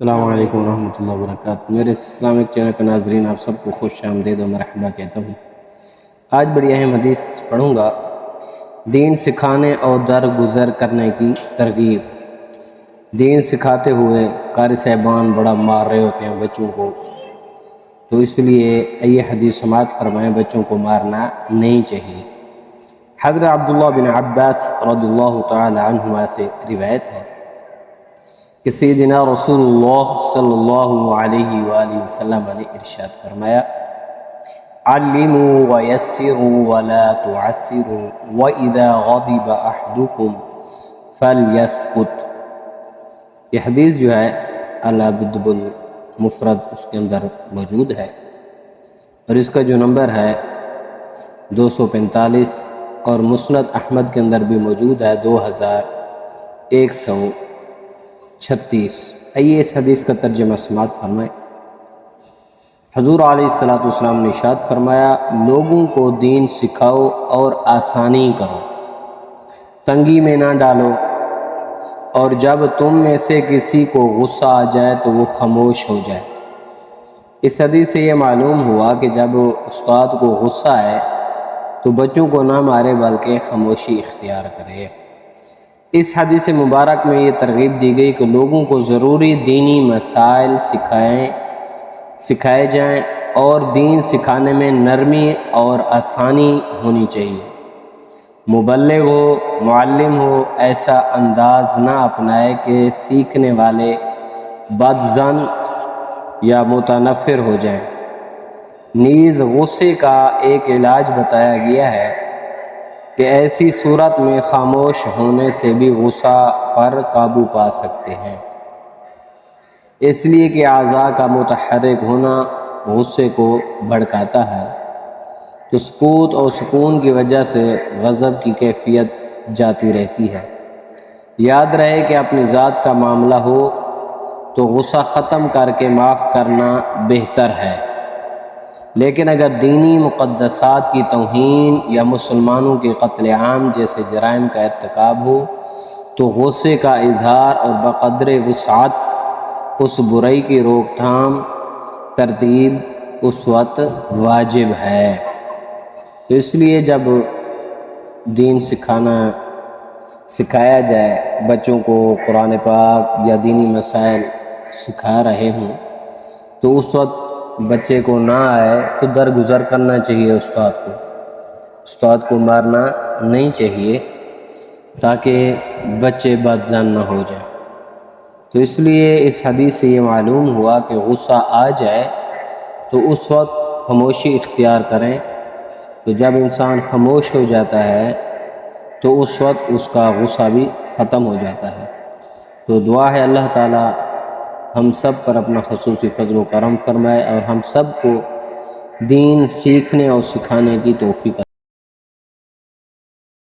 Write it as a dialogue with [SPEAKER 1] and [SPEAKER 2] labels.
[SPEAKER 1] السلام علیکم ورحمۃ اللہ وبرکاتہ۔ میرے اسلامک چینل کے ناظرین، آپ سب کو خوش آمدید و مرحبا کہتا ہوں۔ آج بڑی اہم حدیث پڑھوں گا، دین سکھانے اور درگزر کرنے کی ترغیب۔ دین سکھاتے ہوئے قاری صاحبان بڑا مار رہے ہوتے ہیں بچوں کو، تو اس لیے یہ حدیث سماعت فرمائیں، بچوں کو مارنا نہیں چاہیے۔ حضرت عبداللہ بن عباس رضی اللہ تعالی عنہما سے روایت ہے کہ سیدنا رسول اللہ صلی اللہ علیہ وآلہ وسلم نے ارشاد فرمایا، علموا ویسروا ولا تعسروا وَإِذَا غَضِبَ أَحْدُكُمْ فَلْيَسْكُتْ۔ یہ حدیث جو ہے الادب المفرد اس کے اندر موجود ہے، اور اس کا جو نمبر ہے 245، اور مسند احمد کے اندر بھی موجود ہے 2136۔ آئیے اس حدیث کا ترجمہ سماعت فرمائیں۔ حضور علیہ السلام نے ارشاد فرمایا، لوگوں کو دین سکھاؤ اور آسانی کرو، تنگی میں نہ ڈالو، اور جب تم میں سے کسی کو غصہ آ جائے تو وہ خاموش ہو جائے۔ اس حدیث سے یہ معلوم ہوا کہ جب استاد کو غصہ آئے تو بچوں کو نہ مارے بلکہ خاموشی اختیار کرے۔ اس حدیث مبارک میں یہ ترغیب دی گئی کہ لوگوں کو ضروری دینی مسائل سکھائے جائیں، اور دین سکھانے میں نرمی اور آسانی ہونی چاہیے۔ مبلغ ہو، معلم ہو، ایسا انداز نہ اپنائے کہ سیکھنے والے بدظن یا متنفر ہو جائیں۔ نیز غصے کا ایک علاج بتایا گیا ہے کہ ایسی صورت میں خاموش ہونے سے بھی غصہ پر قابو پا سکتے ہیں، اس لیے کہ اعضاء کا متحرک ہونا غصے کو بھڑکاتا ہے، تو سکوت اور سکون کی وجہ سے غضب کی کیفیت جاتی رہتی ہے۔ یاد رہے کہ اپنی ذات کا معاملہ ہو تو غصہ ختم کر کے معاف کرنا بہتر ہے، لیکن اگر دینی مقدسات کی توہین یا مسلمانوں کے قتل عام جیسے جرائم کا ارتکاب ہو تو غصے کا اظہار اور بقدر وسعت اس برائی کی روک تھام ترتیب اس وقت واجب ہے۔ تو اس لیے جب دین سکھایا جائے، بچوں کو قرآن پاک یا دینی مسائل سکھا رہے ہوں، تو اس وقت بچے کو نہ آئے تو درگزر کرنا چاہیے، استاد کو مارنا نہیں چاہیے، تاکہ بچے بدظن نہ ہو جائیں۔ تو اس لیے اس حدیث سے یہ معلوم ہوا کہ غصہ آ جائے تو اس وقت خاموشی اختیار کریں، تو جب انسان خاموش ہو جاتا ہے تو اس وقت اس کا غصہ بھی ختم ہو جاتا ہے۔ تو دعا ہے اللہ تعالی ہم سب پر اپنا خصوصی فضل و کرم فرمائے، اور ہم سب کو دین سیکھنے اور سکھانے کی توفیق